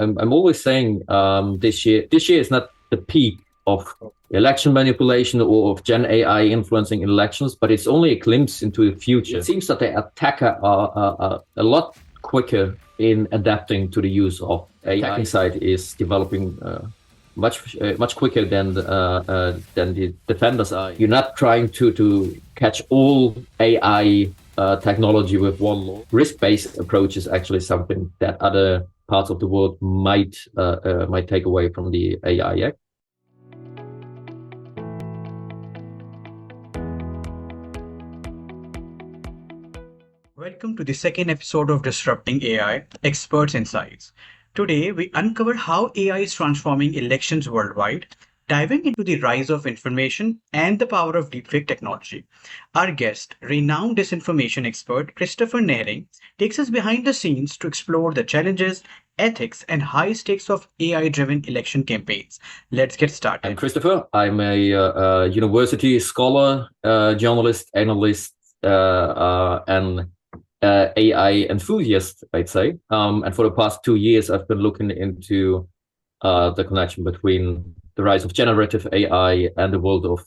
I'm always saying this year is not the peak of election manipulation or of Gen AI influencing elections, but it's only a glimpse into the future. It seems that the attacker are a lot quicker in adapting to the use of AI. The attacking side is developing much quicker than the defenders are. You're not trying to catch all AI technology with one law. Risk-based approach is actually something that other parts of the world might take away from the AI Act. Welcome to the second episode of Disrupting AI, Experts Insights. Today, we uncover how AI is transforming elections worldwide, diving into the rise of information and the power of deepfake technology. Our guest, renowned disinformation expert Christopher Nehring, takes us behind the scenes to explore the challenges, ethics, and high stakes of AI-driven election campaigns. Let's get started. I'm Christopher. I'm a university scholar, journalist, analyst, and AI enthusiast, I'd say. And for the past 2 years, I've been looking into the connection between the rise of generative AI and the world of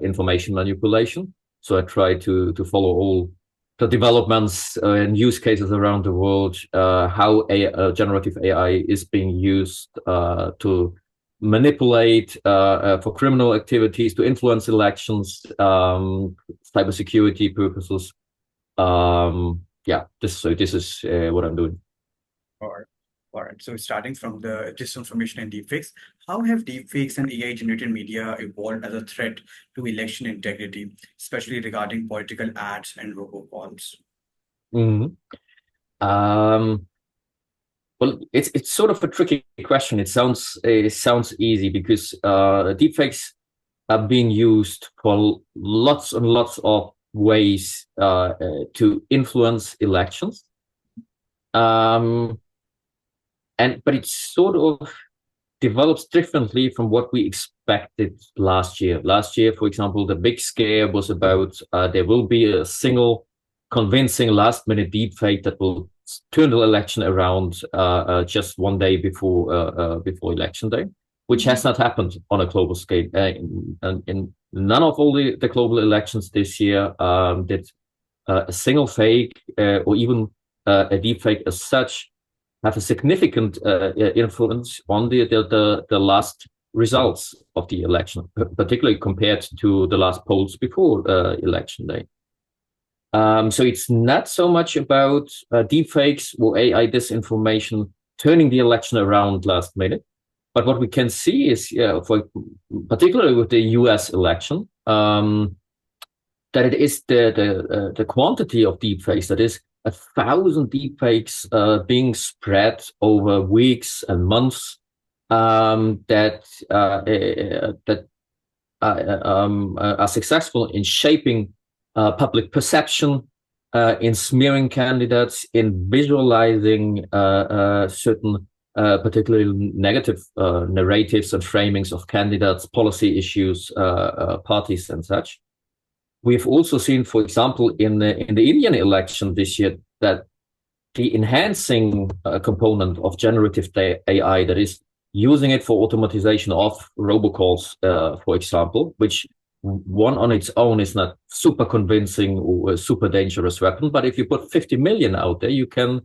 information manipulation. So I try to follow all the developments and use cases around the world, how generative AI is being used to manipulate for criminal activities, to influence elections, cybersecurity purposes. This is what I'm doing. All right. So starting from the disinformation and deepfakes, how have deepfakes and AI-generated media evolved as a threat to election integrity, especially regarding political ads and robocalls? Mm-hmm. Well, it's sort of a tricky question. It sounds easy because deepfakes are being used for lots and lots of ways to influence elections. But it sort of develops differently from what we expected last year. Last year, for example, the big scare was about there will be a single convincing last-minute deepfake that will turn the election around just one day before election day, which has not happened on a global scale. In none of all the global elections this year did a single fake or even a deepfake as such have a significant influence on the last results of the election, particularly compared to the last polls before election day. So it's not so much about deepfakes or AI disinformation turning the election around last minute. But what we can see is, particularly with the U.S. election, that it is the quantity of deepfakes, that is 1,000 deepfakes being spread over weeks and months, that are successful in shaping public perception, in smearing candidates, in visualizing certain particularly negative narratives and framings of candidates, policy issues, parties, and such. We've also seen, for example, in the Indian election this year, that the enhancing component of generative AI, that is using it for automatization of robocalls, for example, which one on its own is not super convincing or a super dangerous weapon. But if you put 50 million out there, you can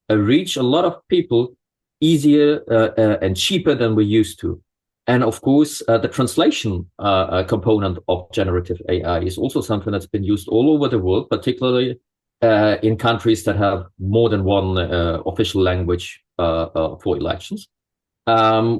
reach a lot of people easier and cheaper than we used to. And of course, the translation component of generative AI is also something that's been used all over the world, particularly in countries that have more than one official language for elections,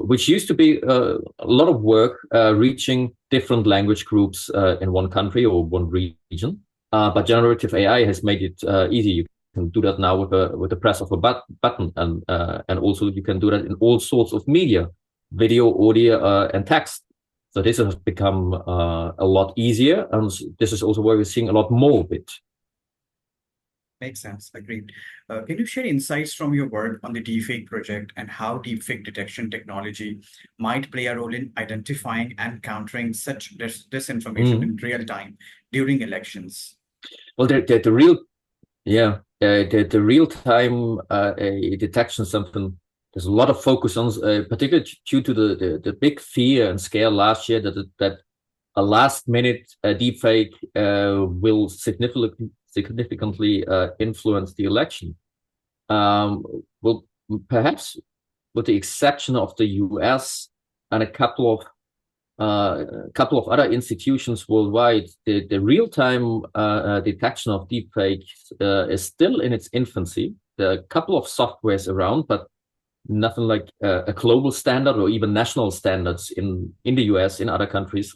which used to be a lot of work reaching different language groups in one country or one region. But generative AI has made it easy. You can do that now with the press of a button, and also you can do that in all sorts of media. Video, audio, and text. So this has become a lot easier, and this is also where we're seeing a lot more of it. Makes sense. Agreed. Can you share insights from your work on the DeepFake project and how deepfake detection technology might play a role in identifying and countering such disinformation in real time during elections? Well, the real time detection is something there's a lot of focus on, particularly due to the big fear and scare last year that a last minute deepfake will significantly influence the election. Well, perhaps with the exception of the US and a couple of other institutions worldwide, the real-time detection of deepfakes is still in its infancy. There are a couple of softwares around, but nothing like a global standard or even national standards in the US, in other countries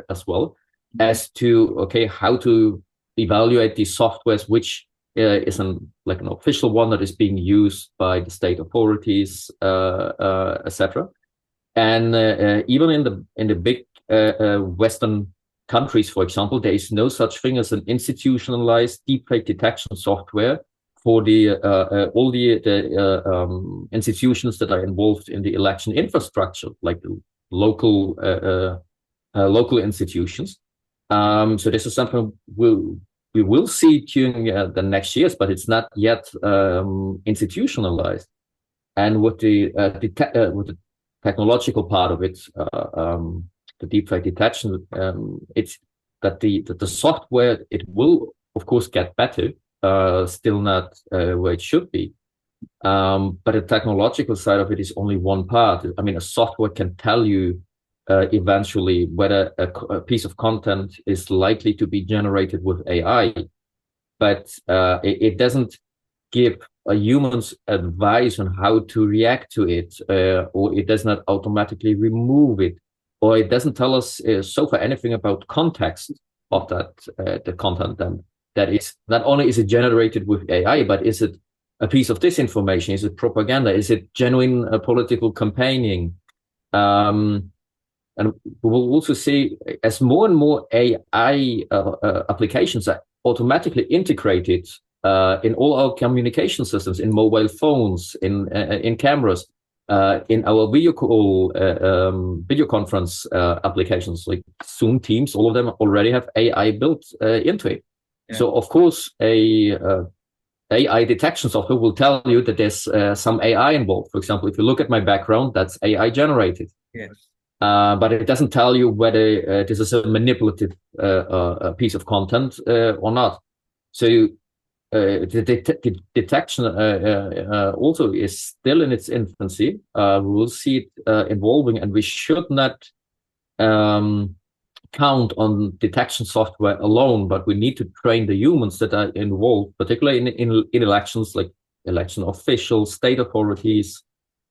as well, as to how to evaluate these softwares, which is an official one that is being used by the state authorities, etc. And even in the big Western countries, for example, there is no such thing as an institutionalized deepfake detection software for the all the institutions that are involved in the election infrastructure, like the local local institutions. So this is something we will see during the next years, but it's not yet institutionalized. And with the technological part of it, the deepfake detection, it's that the software, it will of course get better. Still not where it should be. But the technological side of it is only one part. I mean, a software can tell you eventually whether a piece of content is likely to be generated with AI, but it doesn't give a human's advice on how to react to it, or it does not automatically remove it, or it doesn't tell us so far anything about context of that the content then. That is, not only is it generated with AI, but is it a piece of disinformation? Is it propaganda? Is it genuine political campaigning? And we'll also see, as more and more AI applications are automatically integrated in all our communication systems, in mobile phones, in cameras, in our video call, video conference applications like Zoom, Teams, all of them already have AI built into it. Yeah. So of course, AI detection software will tell you that there's some AI involved. For example, if you look at my background, that's AI generated. Yes. But it doesn't tell you whether this is a manipulative piece of content or not. So the detection also is still in its infancy. We will see it evolving, and we should not count on detection software alone, but we need to train the humans that are involved, particularly in elections, like election officials, state authorities,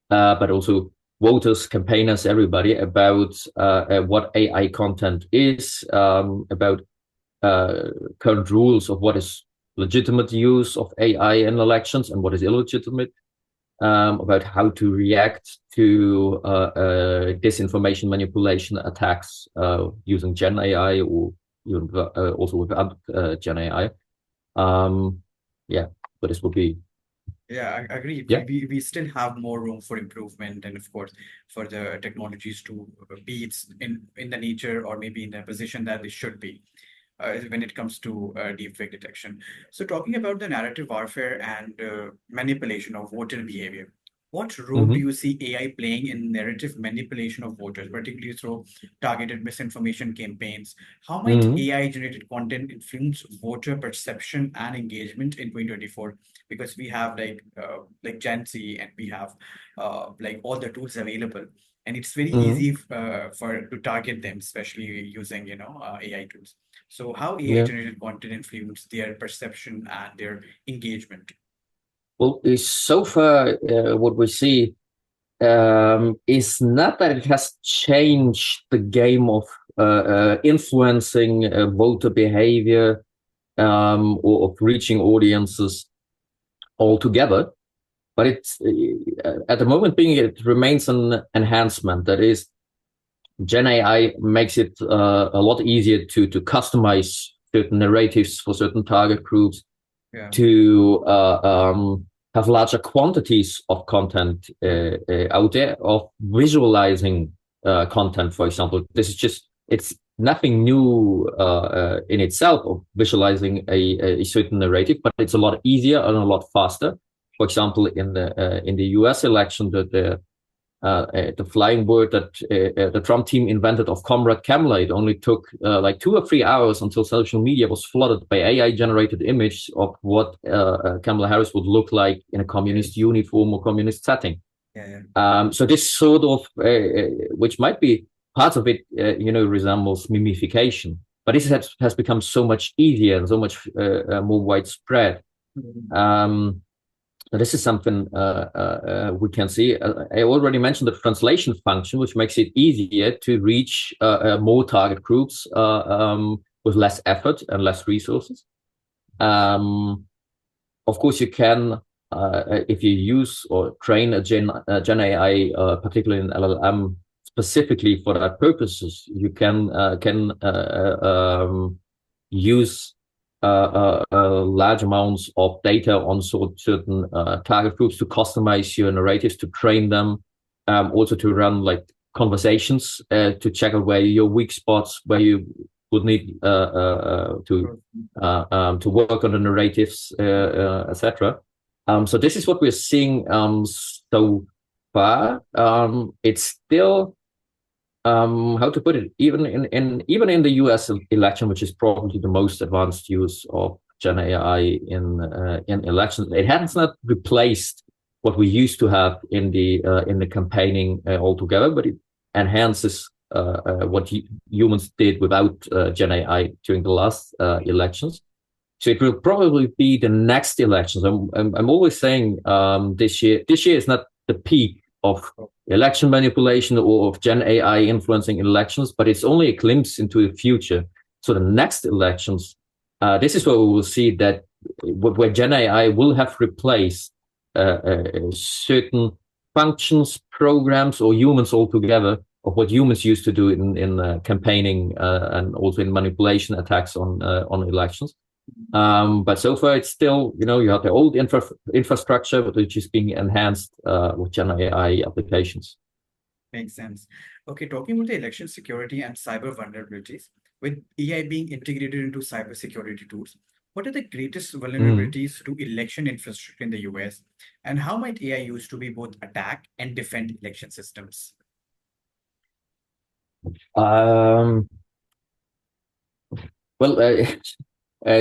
but also voters, campaigners, everybody, about what AI content is, about current rules of what is legitimate use of AI in elections and what is illegitimate, about how to react to disinformation manipulation attacks using Gen AI, or even also without Gen AI. Yeah, but this will be. Yeah, I agree. Yeah. We still have more room for improvement, and of course, for the technologies to be in the nature or maybe in the position that they should be. When it comes to deepfake detection. So talking about the narrative warfare and manipulation of voter behavior, what role do you see AI playing in narrative manipulation of voters, particularly through targeted misinformation campaigns? How might AI-generated content influence voter perception and engagement in 2024? Because we have like Gen Z, and we have like all the tools available, and it's very easy to target them, especially using AI tools. So how AI-generated content influence their perception and their engagement? Well, so far, what we see is not that it has changed the game of influencing voter behavior or of reaching audiences altogether, but it's at the moment it remains an enhancement. That is, Gen AI makes it a lot easier to customize certain narratives for certain target groups, to have larger quantities of content out there, of visualizing content, for example. This is just, it's nothing new in itself of visualizing a certain narrative, but it's a lot easier and a lot faster. For example, in the U.S. election, the flying bird that the Trump team invented of Comrade Kamala, it only took like 2 or 3 hours until social media was flooded by AI-generated image of what Kamala Harris would look like in a communist uniform or communist setting. So this sort of, which might be part of it, resembles mimification, but this has become so much easier and so much more widespread. This is something we can see. I already mentioned the translation function, which makes it easier to reach more target groups with less effort and less resources. Of course, you can, if you use or train a Gen AI, particularly in LLM, specifically for that purposes, you can use large amounts of data on certain target groups to customize your narratives, to train them, also to run like conversations to check out where your weak spots, where you would need to work on the narratives, etc. So this is what we're seeing so far. It's still how to put it, even in the US election, which is probably the most advanced use of Gen AI in elections, it has not replaced what we used to have in the campaigning altogether, but it enhances what humans did without Gen AI during the last elections. So it will probably be the next elections. I'm always saying this year is not the peak of election manipulation or of Gen AI influencing elections, but it's only a glimpse into the future. So the next elections, this is where we will see that where Gen AI will have replaced certain functions, programs, or humans altogether of what humans used to do in campaigning and also in manipulation attacks on elections. But so far, it's still, you have the old infrastructure, which is being enhanced with Gen AI applications. Makes sense. Okay, talking about the election security and cyber vulnerabilities, with AI being integrated into cybersecurity tools, what are the greatest vulnerabilities to election infrastructure in the US, and how might AI used to be both attack and defend election systems? Well,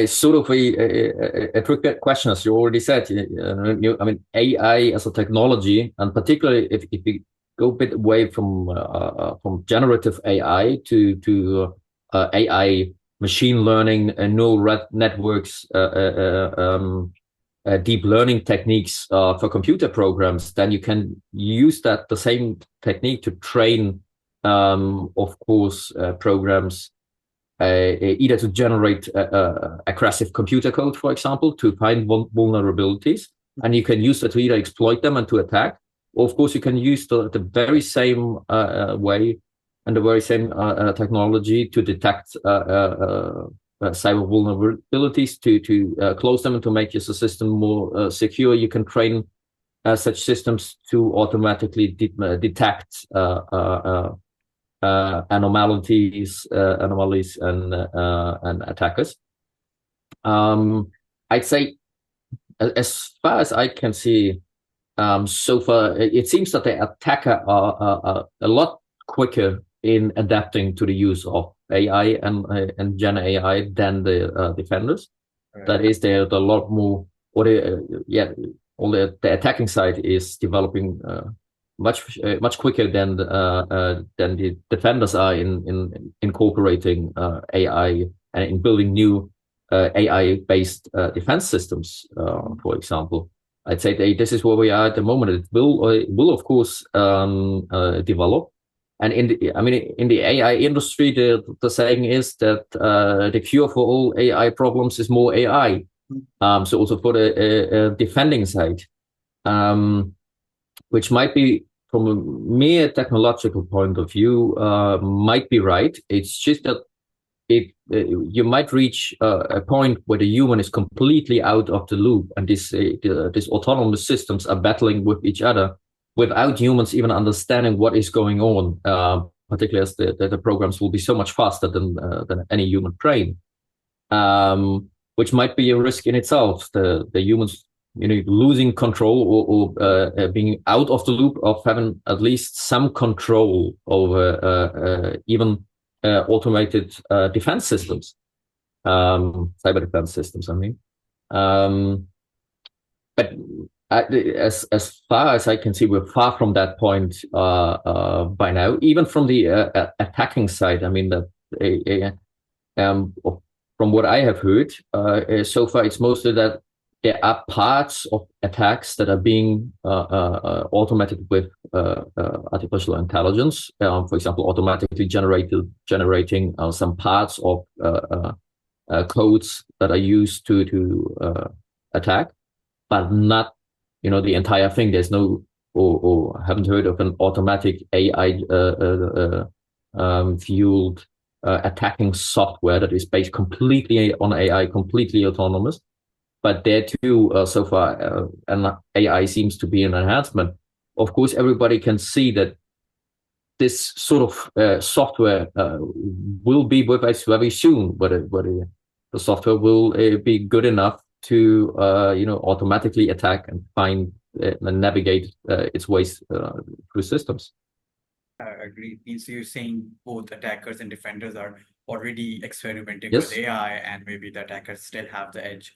sort of a tricky question, as you already said. I mean, AI as a technology, and particularly if we go a bit away from generative AI to AI, machine learning, and neural networks, deep learning techniques for computer programs, then you can use the same technique to train, of course, programs. Either to generate aggressive computer code, for example, to find vulnerabilities, and you can use that to either exploit them and to attack, or of course you can use the very same way and the very same technology to detect cyber vulnerabilities, to close them and to make your system more secure. You can train such systems to automatically detect anomalies and attackers. I'd say, as far as I can see, so far it seems that the attacker are a lot quicker in adapting to the use of AI and Gen AI than the defenders. Right. That is, they're a lot more, or the attacking side is developing much quicker than the defenders are in incorporating AI and in building new AI-based defense systems. For example, I'd say this is where we are at the moment. It will of course develop. And in the AI industry, the saying is that the cure for all AI problems is more AI. So also for the defending side. Which might be, from a mere technological point of view, might be right. It's just that you might reach a point where the human is completely out of the loop, and these autonomous systems are battling with each other without humans even understanding what is going on. Particularly as the programs will be so much faster than any human brain, which might be a risk in itself. The humans losing control or being out of the loop of having at least some control over even automated defense systems, cyber defense systems, I mean. But as far as I can see, we're far from that point by now. Even from the attacking side, I mean, from what I have heard, so far it's mostly that there are parts of attacks that are being automated with artificial intelligence. For example, automatically generating some parts of codes that are used to attack, but not, the entire thing. There's no, or haven't heard of an automatic AI fueled attacking software that is based completely on AI, completely autonomous. But there too, so far, and AI seems to be an enhancement. Of course, everybody can see that this sort of software will be with us very soon, but the software will be good enough to automatically attack and find and navigate its ways through systems. Agreed. So you're saying both attackers and defenders are already experimenting Yes. with AI, and maybe the attackers still have the edge.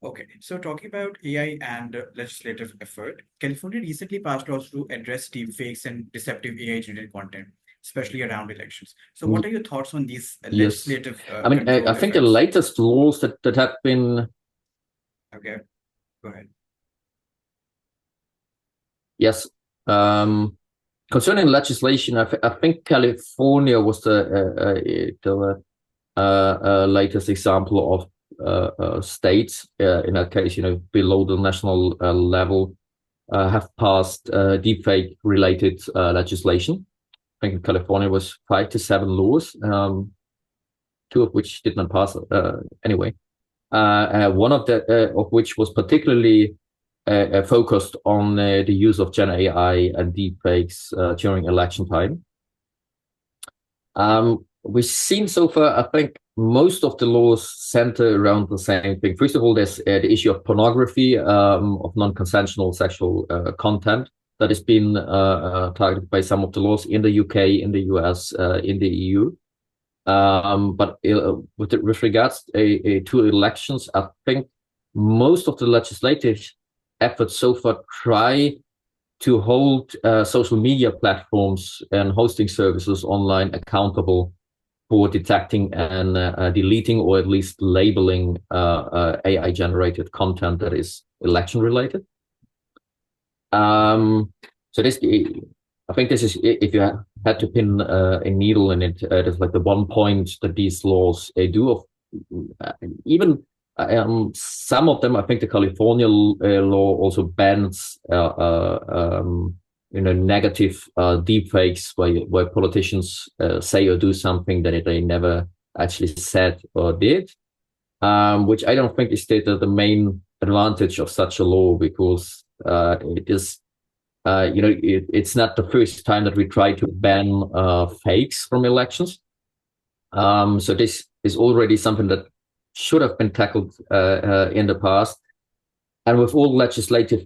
Okay, so talking about AI and legislative effort, California recently passed laws to address deepfakes and deceptive AI-generated content, especially around elections. So what are your thoughts on these legislative I mean, I think the latest laws that have been... Okay, go ahead. Yes. Concerning legislation, I think California was the latest example of states, in that case, below the national level, have passed deepfake related legislation. I think in California was 5 to 7 laws, 2 of which did not pass anyway. One of which was particularly focused on the use of Gen AI and deepfakes during election time. We've seen so far, I think, most of the laws center around the same thing. First of all, there's the issue of pornography, of non-consensual sexual content that has been targeted by some of the laws in the UK, in the US, in the EU. But with regards to elections, I think most of the legislative efforts so far try to hold social media platforms and hosting services online accountable for detecting and deleting, or at least labeling AI-generated content that is election-related. So this, I think this is, if you had to pin a needle in it, there's like the one point that these laws do. Even some of them, I think the California law also bans negative deepfakes where politicians say or do something that they never actually said or did, which I don't think is the main advantage of such a law, because it is, it's not the first time that we try to ban fakes from elections. So this is already something that should have been tackled in the past. And with all legislative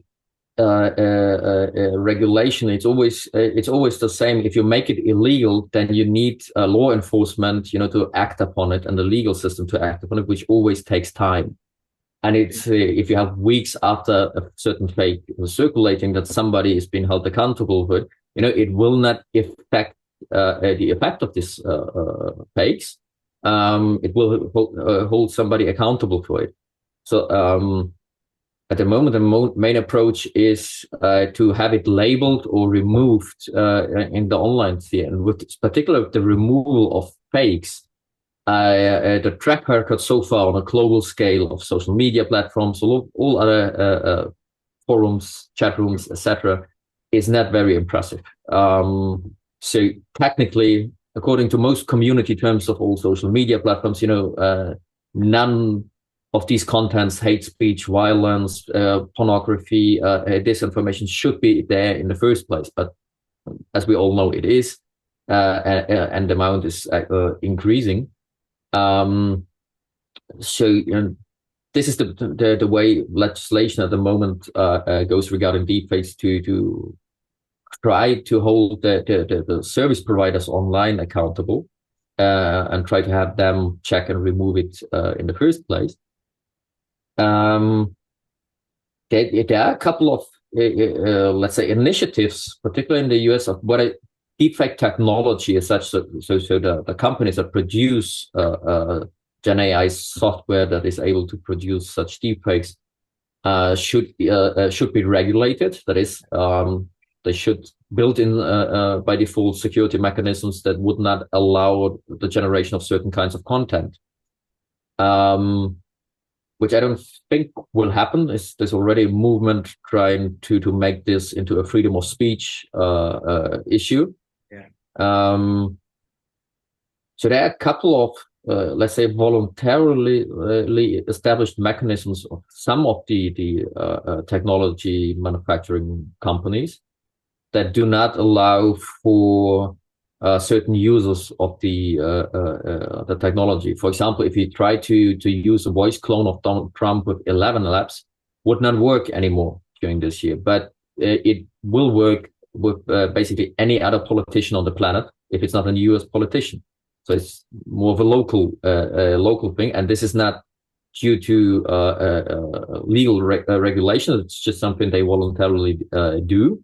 regulation, it's always the same. If you make it illegal, then you need law enforcement, to act upon it, and the legal system to act upon it, which always takes time. And it's if you have weeks after a certain fake circulating that somebody is being held accountable for it, it will not affect the effect of this fakes. It will hold somebody accountable for it. So at the moment, the main approach is to have it labeled or removed in the online sphere. And with particularly the removal of fakes, the track record so far on a global scale of social media platforms, all other forums, chat rooms, etc., is not very impressive. So technically, according to most community terms of all social media platforms, none of these contents, hate speech, violence, pornography, disinformation, should be there in the first place. But as we all know, it is, and the amount is increasing. So this is the way legislation at the moment goes regarding deepfakes to try to hold the service providers online accountable and try to have them check and remove it in the first place. There are a couple of let's say initiatives, particularly in the US, of what a deepfake technology is such. So the companies that produce Gen AI software that is able to produce such deepfakes should be regulated. That is, they should build in by default security mechanisms that would not allow the generation of certain kinds of content. Which I don't think will happen. There's already a movement trying to make this into a freedom of speech issue. Yeah. So there are a couple of let's say voluntarily established mechanisms of some of the technology manufacturing companies that do not allow for certain users of the technology. For example, if you try to use a voice clone of Donald Trump with 11 Labs, would not work anymore during this year, but it will work with basically any other politician on the planet if it's not a US politician. So it's more of a local thing, and this is not due to legal regulation. It's just something they voluntarily do.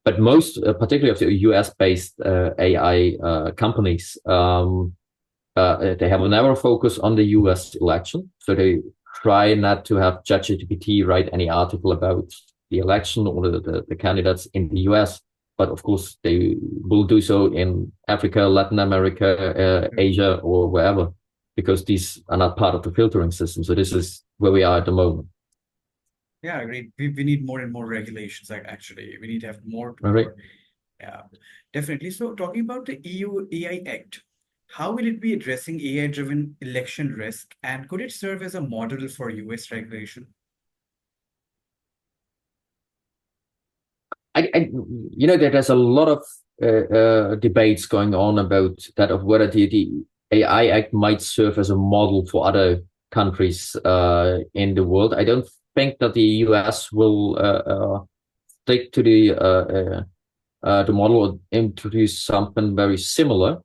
But most, particularly of the US-based AI companies, they have a narrow focus on the US election. So they try not to have ChatGPT write any article about the election or the candidates in the US. But of course, they will do so in Africa, Latin America, Asia, or wherever, because these are not part of the filtering system. So this is where we are at the moment. Yeah, I agree. We need more and more regulations. Like actually, we need to have more. Right. Yeah, definitely. So talking about the EU AI Act, how will it be addressing AI-driven election risk, and could it serve as a model for US regulation? There's a lot of debates going on about that, of whether the AI Act might serve as a model for other countries in the world. I don't think that the US will stick to the model or introduce something very similar,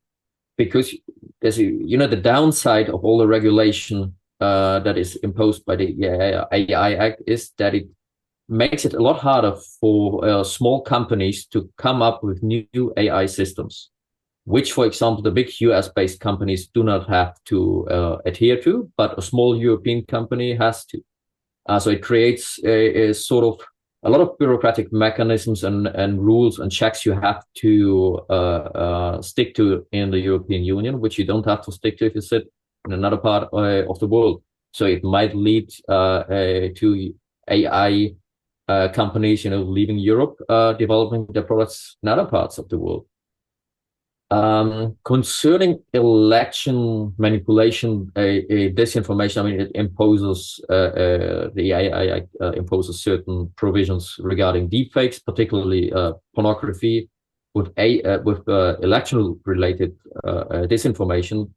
because there's the downside of all the regulation that is imposed by the AI Act is that it makes it a lot harder for small companies to come up with new AI systems, which, for example, the big US-based companies do not have to adhere to, but a small European company has to. So it creates a sort of a lot of bureaucratic mechanisms and rules and checks you have to stick to in the European Union, which you don't have to stick to if you sit in another part of the world. So it might lead to AI companies, leaving Europe, developing their products in other parts of the world. Concerning election manipulation, disinformation, I mean, it imposes the AI imposes certain provisions regarding deepfakes, particularly pornography, with election-related disinformation.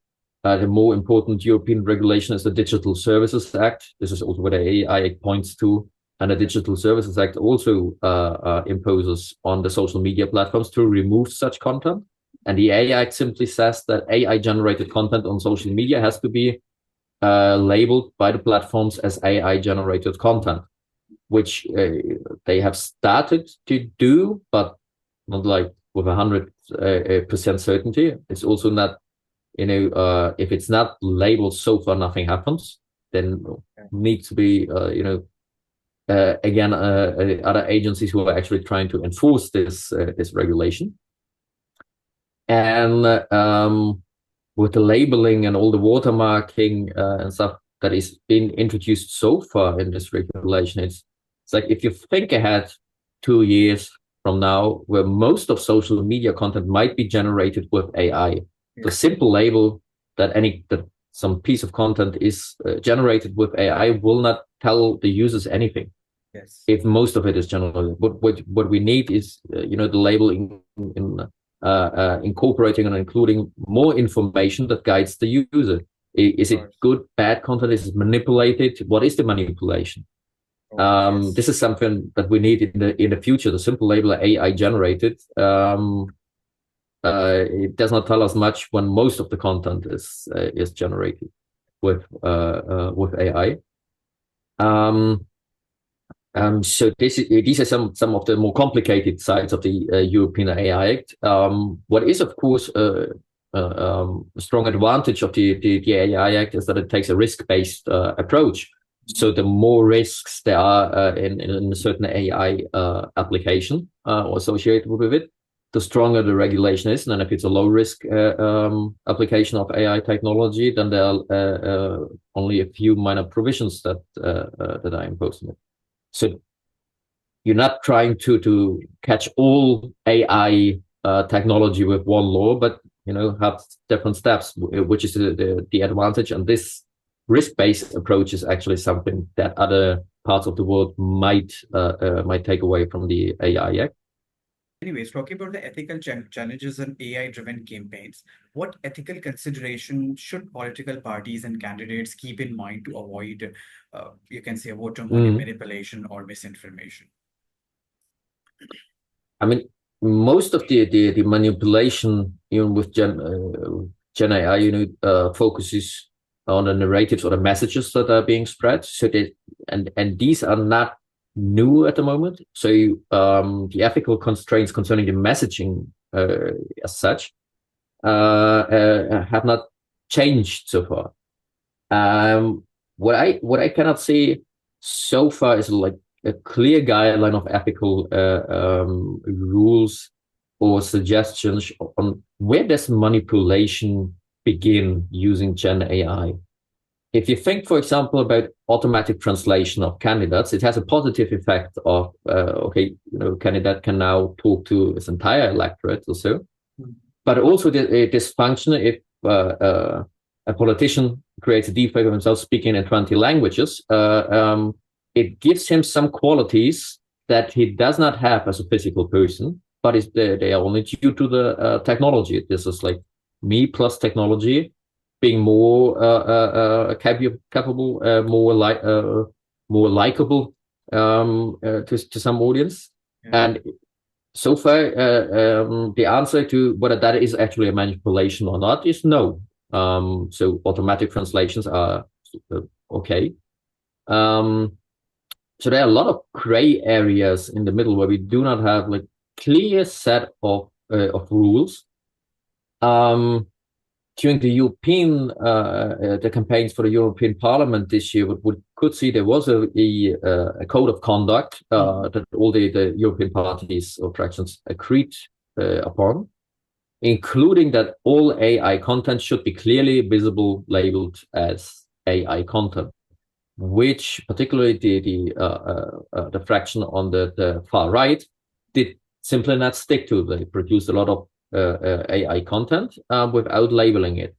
The more important European regulation is the Digital Services Act. This is also what the AI points to. And the Digital Services Act also imposes on the social media platforms to remove such content. And the AI Act simply says that AI-generated content on social media has to be labeled by the platforms as AI-generated content, which they have started to do, but not like with 100% certainty. It's also not, if it's not labeled so far, nothing happens. Then needs to be, again, other agencies who are actually trying to enforce this regulation. And with the labeling and all the watermarking and stuff that is being introduced so far in this regulation, it's like if you think ahead 2 years from now, where most of social media content might be generated with AI, the simple label that some piece of content is generated with AI will not tell the users anything. Yes. If most of it is generated, what we need is the label in incorporating and including more information that guides the user. Is it good, bad content? Is it manipulated? What is the manipulation? Yes. This is something that we need in the future. The simple label AI generated, it does not tell us much when most of the content is generated with AI. So these are some of the more complicated sides of the European AI Act. What is, of course, a strong advantage of the AI Act is that it takes a risk-based approach. So the more risks there are in a certain AI application or associated with it, the stronger the regulation is. And if it's a low-risk application of AI technology, then there are only a few minor provisions that are imposed on it. So you're not trying to catch all AI technology with one law, but have different steps, which is the advantage. And this risk-based approach is actually something that other parts of the world might take away from the AI Act. Anyways, talking about the ethical challenges in AI-driven campaigns, what ethical consideration should political parties and candidates keep in mind to avoid, you can say, voter manipulation or misinformation? I mean, most of the manipulation, with Gen AI, focuses on the narratives or the messages that are being spread. So and these are not new at the moment. So the ethical constraints concerning the messaging as such have not changed so far. What I cannot see so far is like a clear guideline of ethical rules or suggestions on where does manipulation begin using Gen AI. If you think, for example, about automatic translation of candidates, it has a positive effect of, candidate can now talk to his entire electorate or so. But also this function, if a politician creates a deepfake of himself speaking in 20 languages, it gives him some qualities that he does not have as a physical person, but they are only due to the technology. This is like me plus technology being more capable, more likable to some audience. Yeah. And so far, the answer to whether that is actually a manipulation or not is no. So automatic translations are okay. So there are a lot of gray areas in the middle where we do not have like clear set of rules. During the European the campaigns for the European Parliament this year, we could see there was a code of conduct that all the European parties or fractions agreed upon, including that all AI content should be clearly visible, labeled as AI content, which particularly the fraction on the far right did simply not stick to. They produced a lot of AI content without labeling it,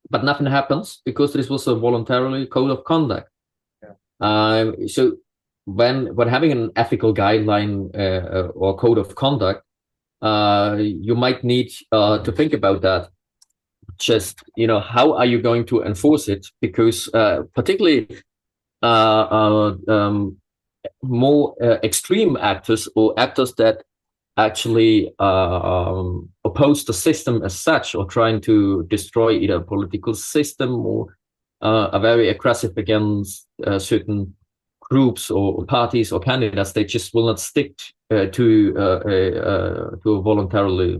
but nothing happens because this was a voluntary code of conduct. Yeah. So when having an ethical guideline or code of conduct, you might need to think about that. Just how are you going to enforce it? Because particularly more extreme actors or actors that actually oppose the system as such, or trying to destroy either a political system or are very aggressive against certain groups or parties or candidates, they just will not stick to a voluntarily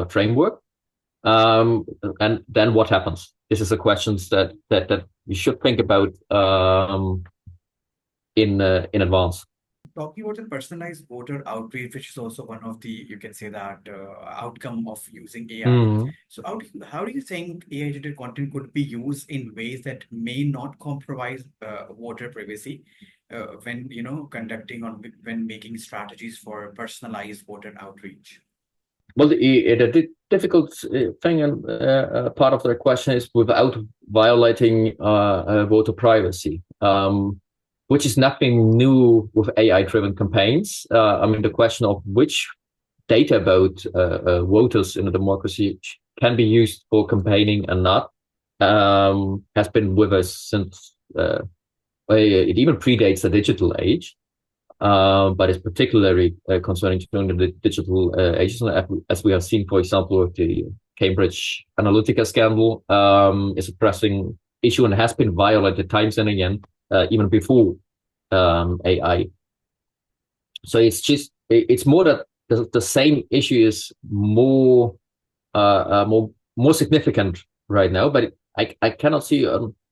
framework. And then what happens? This is a question that you should think about in advance. Talking about the personalized voter outreach, which is also one of the, you can say that, outcome of using AI. So how do you think AI-generated content could be used in ways that may not compromise voter privacy when when making strategies for personalized voter outreach? Well, the difficult thing and part of the question is without violating voter privacy. Which is nothing new with AI-driven campaigns. I mean, the question of which data about voters in a democracy can be used for campaigning and not has been with us since it even predates the digital age, but it's particularly concerning during the digital age, as we have seen, for example, with the Cambridge Analytica scandal. Is a pressing issue and has been violated times and again, even before AI. So it's more that the same issue is more significant right now, but I cannot see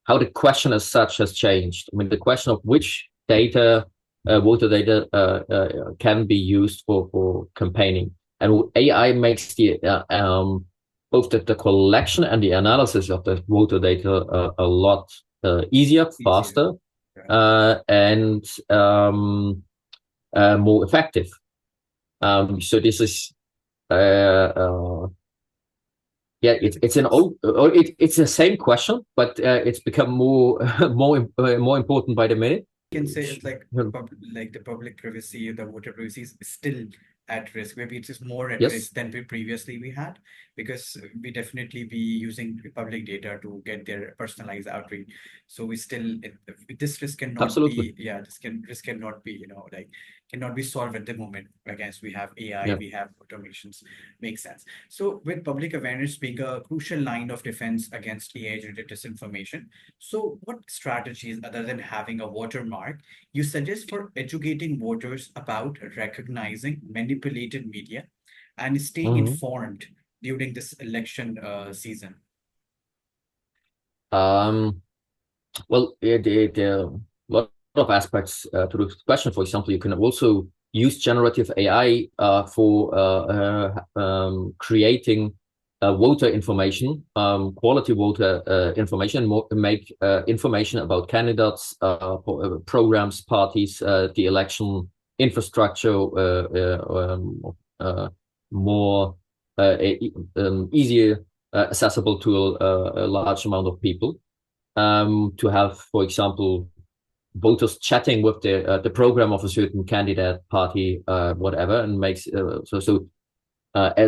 how the question as such has changed. I mean, the question of which data, voter data, can be used for campaigning, and AI makes the both the collection and the analysis of the voter data a lot easier, faster, and more effective. So this is it's an old, it's the same question, but it's become more more important by the minute. You can say it's like the public privacy, the voter privacy is still at risk. Maybe it is more at risk than previously we had, because we definitely be using public data to get their personalized outreach. So we still this risk cannot be this cannot be cannot be solved at the moment. Again, we have AI, we have automations. Makes sense. So with public awareness being a crucial line of defense against AI-related disinformation, so what strategies other than having a watermark you suggest for educating voters about recognizing manipulated media and staying informed during this election season? Well, there are a lot of aspects to the question. For example, you can also use generative AI for creating voter information, quality voter information, make information about candidates, programs, parties, the election infrastructure more easier accessible to a large amount of people. To have, for example, voters chatting with the program of a certain candidate, party, whatever, and makes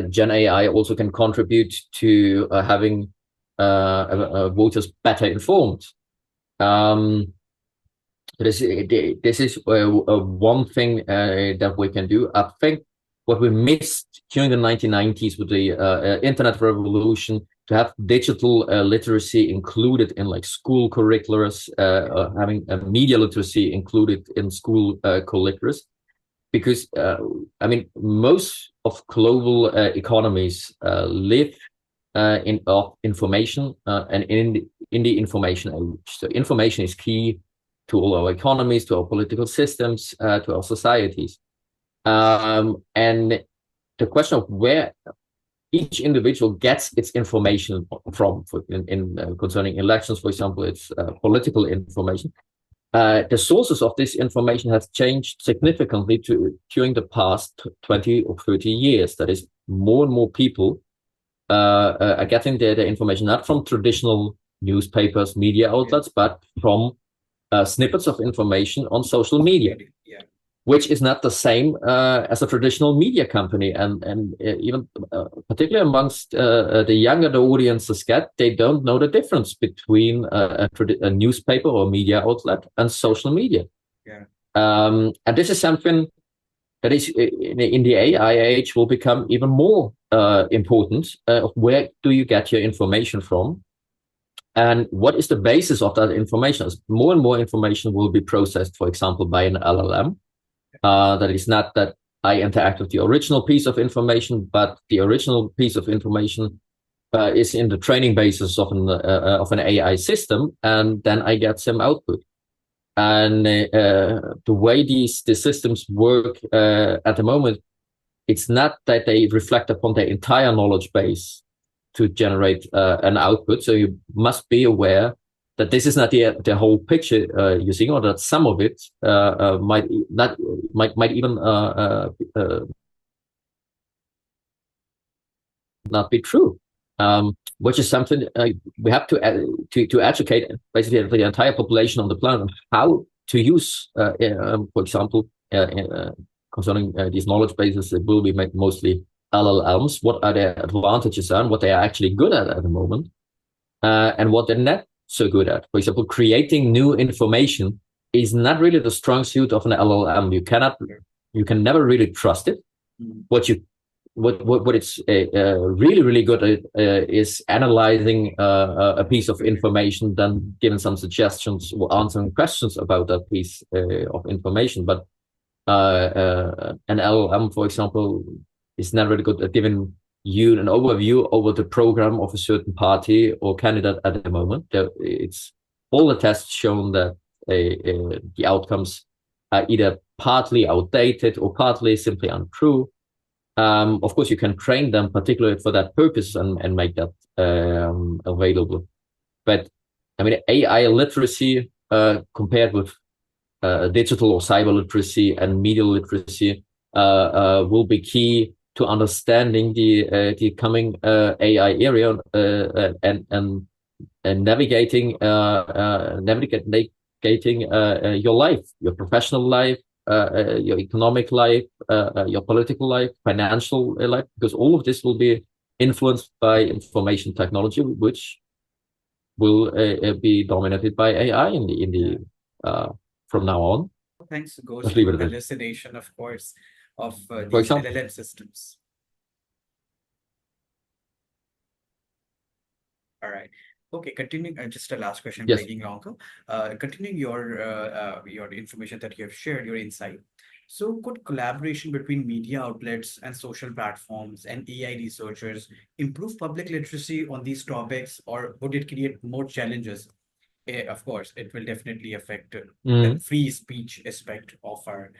Gen AI also can contribute to having voters better informed. This is one thing that we can do. I think what we missed during the 1990s with the internet revolution, to have digital literacy included in like school curriculums, having media literacy included in school curriculums, because I mean, most of global economies live in information and in the information age. So information is key to all our economies, to our political systems, to our societies, and the question of where each individual gets its information from, concerning elections, for example, it's political information. The sources of this information have changed significantly during the past 20 or 30 years. That is, more and more people are getting their information not from traditional newspapers, media outlets, but from snippets of information on social media. Which is not the same as a traditional media company, and even particularly amongst the younger the audiences get, they don't know the difference between a newspaper or media outlet and social media. And this is something that is in the AI age will become even more important. Where do you get your information from? And what is the basis of that information? As more and more information will be processed, for example, by an LLM. That is not that I interact with the original piece of information, but the original piece of information is in the training basis of an AI system, and then I get some output. And the way these systems work at the moment, it's not that they reflect upon their entire knowledge base to generate an output. So you must be aware that this is not the whole picture you're seeing, or that some of it might even not be true, which is something we have to educate basically the entire population on the planet on how to use, for example, concerning these knowledge bases. It will be made mostly LLMs. What are their advantages and what they are actually good at the moment. and what they're not so good at. For example, creating new information is not really the strong suit of an LLM. You can never really trust it. What it's really good at is analyzing a piece of information, then giving some suggestions or answering questions about that piece of information. But an LLM, for example, is not really good at giving you an overview over the program of a certain party or candidate at the moment. It's all the tests shown that the outcomes are either partly outdated or partly simply untrue. Of course, you can train them particularly for that purpose and make that available. But I mean, AI literacy compared with digital or cyber literacy and media literacy will be key to understanding the coming AI area and navigating your life, your professional life, your economic life, your political life, financial life, because all of this will be influenced by information technology, which will be dominated by AI from now on. Thanks goes to hallucination, of course, of these LLM systems. All right. Okay, continuing, just a last question, yes. Taking longer. Continuing your information that you have shared, your insight. So could collaboration between media outlets and social platforms and AI researchers improve public literacy on these topics, or would it create more challenges? Of course, it will definitely affect the free speech aspect of our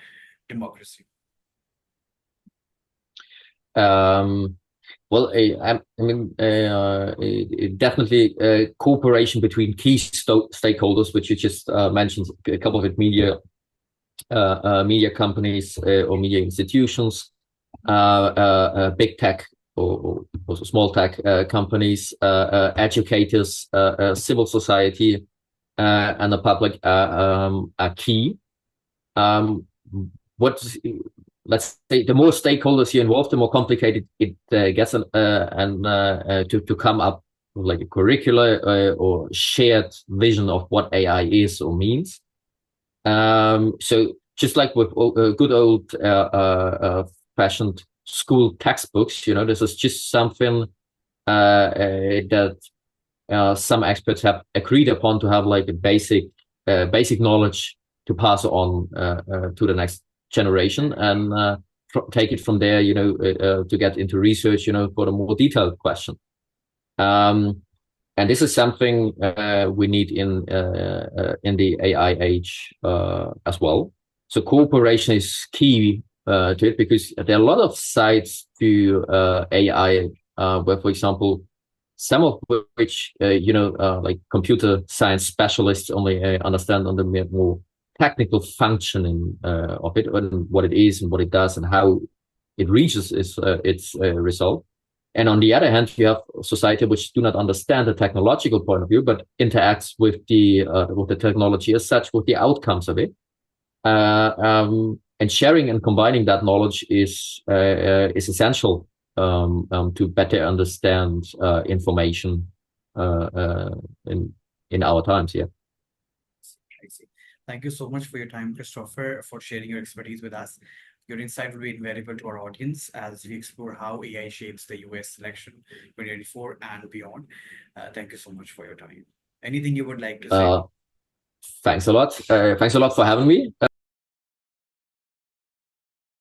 democracy. Well, I mean, definitely cooperation between key stakeholders, which you just mentioned, a couple of it, media companies or media institutions, big tech or also small tech companies, educators, civil society, and the public are key. Let's say the more stakeholders you involve, the more complicated it gets, to come up with like a curricula or shared vision of what AI is or means. So just like with good old fashioned school textbooks, this is just something that some experts have agreed upon to have like a basic knowledge to pass on to the next generation, and take it from there, to get into research, for a more detailed question. And this is something we need in the AI age as well. So cooperation is key to it, because there are a lot of sides to AI, where, for example, some of which, like computer science specialists only understand on the more technical functioning of it, and what it is and what it does and how it reaches its result. And on the other hand, you have society which do not understand the technological point of view, but interacts with the technology as such, with the outcomes of it. And sharing and combining that knowledge is essential to better understand information in our times. Yeah. I see. Thank you so much for your time, Christopher, for sharing your expertise with us. Your insight will be invaluable to our audience as we explore how AI shapes the US election 2024 and beyond. Thank you so much for your time. Anything you would like to say? Thanks a lot. Thanks a lot for having me.